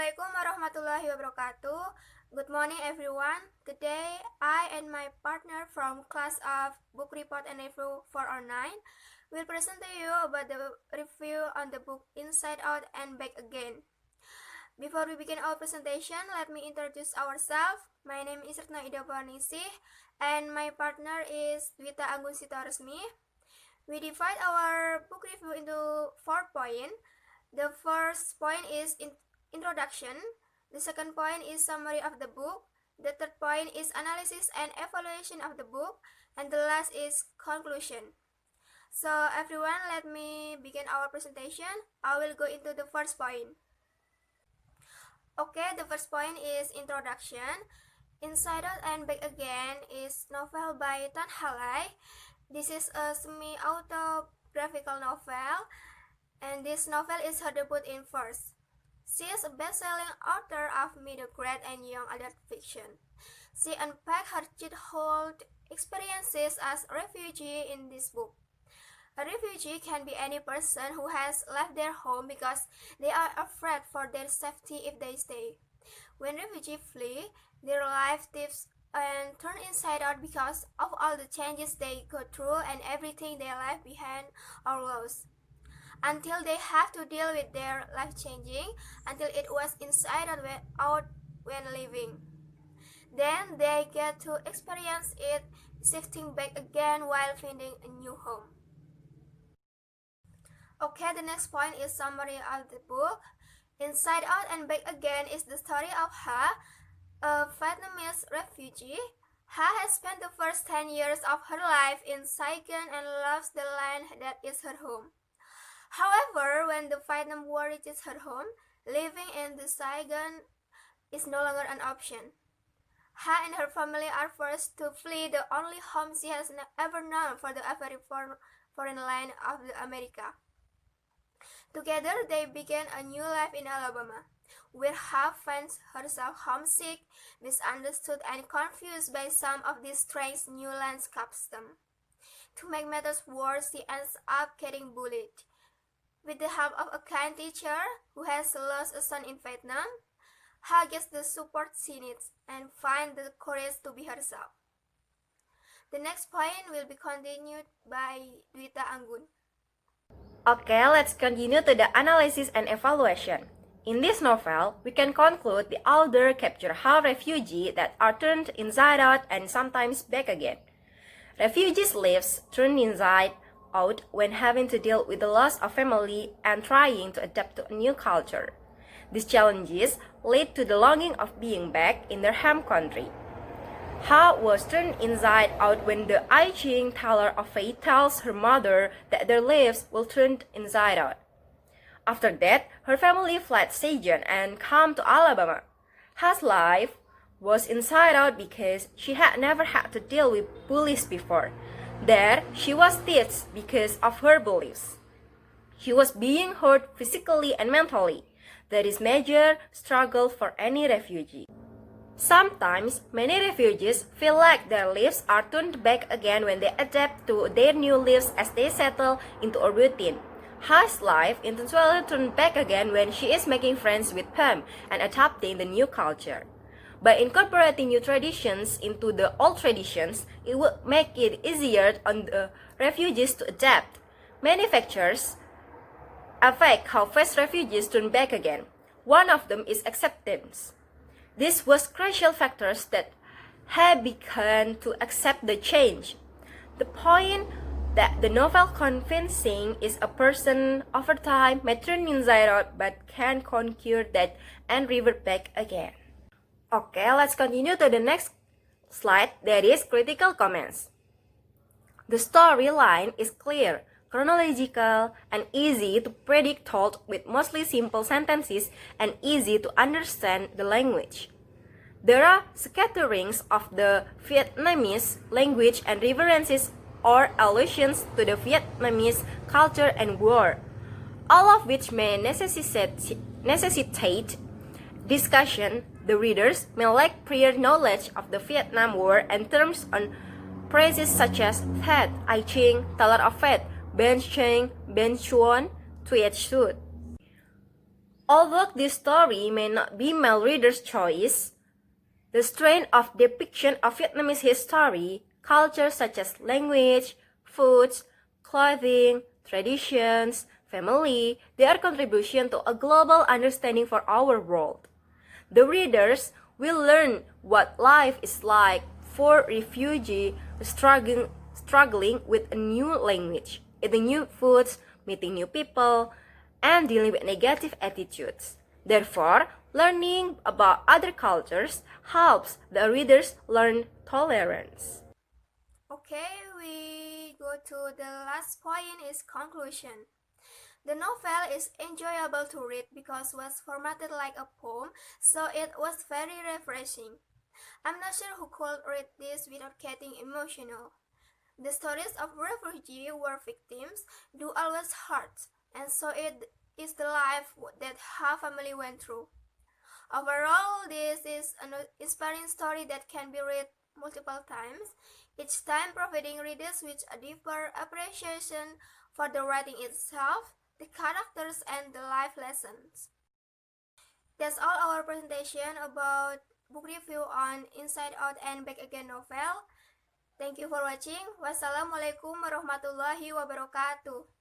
Assalamualaikum warahmatullahi wabarakatuh. Good morning everyone. Today I and my partner from class of Book Report and Review 409 will present to you about the review on the book Inside Out and Back Again. Before we begin our presentation, let me introduce ourselves. My name is Retno Ida Purwaningsih and my partner is Dwita Anggun Sitoresmi. We divide our book review into 4 points. The first point is introduction. The second point is summary of the book. The third point is analysis and evaluation of the book. And the last is conclusion. So everyone, let me begin our presentation. I will go into the first point. Okay, the first point is introduction. Inside Out and Back Again is novel by Tan Halay. This is a semi-autobiographical novel, and this novel is her debut in verse. She is a best-selling author of middle grade and young adult fiction. She unpacks her childhood experiences as a refugee in this book. A refugee can be any person who has left their home because they are afraid for their safety if they stay. When refugees flee, their life tips and turn inside out because of all the changes they go through and everything they left behind or lost. Until they have to deal with their life changing, until it was inside out when leaving. Then they get to experience it shifting back again while finding a new home. Okay, the next point is summary of the book. Inside Out and Back Again is the story of Ha, a Vietnamese refugee. Ha has spent the first 10 years of her life in Saigon and loves the land that is her home. However, when the Vietnam War reaches her home, living in the Saigon is no longer an option. Ha and her family are forced to flee the only home she has ever known for the very foreign land of America. Together, they begin a new life in Alabama, where Ha finds herself homesick, misunderstood, and confused by some of these strange new lands customs. To make matters worse, she ends up getting bullied. With the help of a kind teacher who has lost a son in Vietnam, Ha gets the support she needs and finds the courage to be herself. The next point will be continued by Dwita Anggun. Okay, let's continue to the analysis and evaluation. In this novel, we can conclude the author captured how refugees that are turned inside out and sometimes back again. Refugees' lives turn inside out when having to deal with the loss of family and trying to adapt to a new culture. These challenges lead to the longing of being back in their home country. Ha was turned inside out when the I Ching teller of fate tells her mother that their lives will turn inside out. After that, her family fled Saigon and came to Alabama. Ha's life was inside out because she had never had to deal with bullies before. There, she was teased because of her beliefs. She was being hurt physically and mentally. That is major struggle for any refugee. Sometimes, many refugees feel like their lives are turned back again when they adapt to their new lives as they settle into a routine. Ha's life eventually turned back again when she is making friends with Pam and adapting the new culture. By incorporating new traditions into the old traditions, it will make it easier on the refugees to adapt. Many factors affect how fast refugees turn back again. One of them is acceptance. This was crucial factors that have begun to accept the change. The point that the novel convincing is a person over time may turn inside out but can conquer that and revert back again. Okay, let's continue to the next slide, that is critical comments. The storyline is clear, chronological, and easy to predict, told with mostly simple sentences and easy to understand the language. There are scatterings of the Vietnamese language and references or allusions to the Vietnamese culture and war, all of which may necessitate discussion. The readers may lack prior knowledge of the Vietnam War and terms on phrases such as Tet, I Ching, Teller of Fate, Ben Cheng, Ben Chuan, Thuy Sut. Although this story may not be male readers' choice, the strength of depiction of Vietnamese history, cultures such as language, foods, clothing, traditions, family, their contribution to a global understanding for our world. The readers will learn what life is like for refugees struggling with a new language, eating new foods, meeting new people, and dealing with negative attitudes. Therefore, learning about other cultures helps the readers learn tolerance. Okay, we go to the last point is conclusion. The novel is enjoyable to read because it was formatted like a poem, so it was very refreshing. I'm not sure who could read this without getting emotional. The stories of refugee war victims do always hurt, and so it is the life that her family went through. Overall, this is an inspiring story that can be read multiple times, each time providing readers with a deeper appreciation for the writing itself, the characters, and the life lessons. That's all our presentation about book review on Inside Out and Back Again novel. Thank you for watching. Wassalamualaikum warahmatullahi wabarakatuh.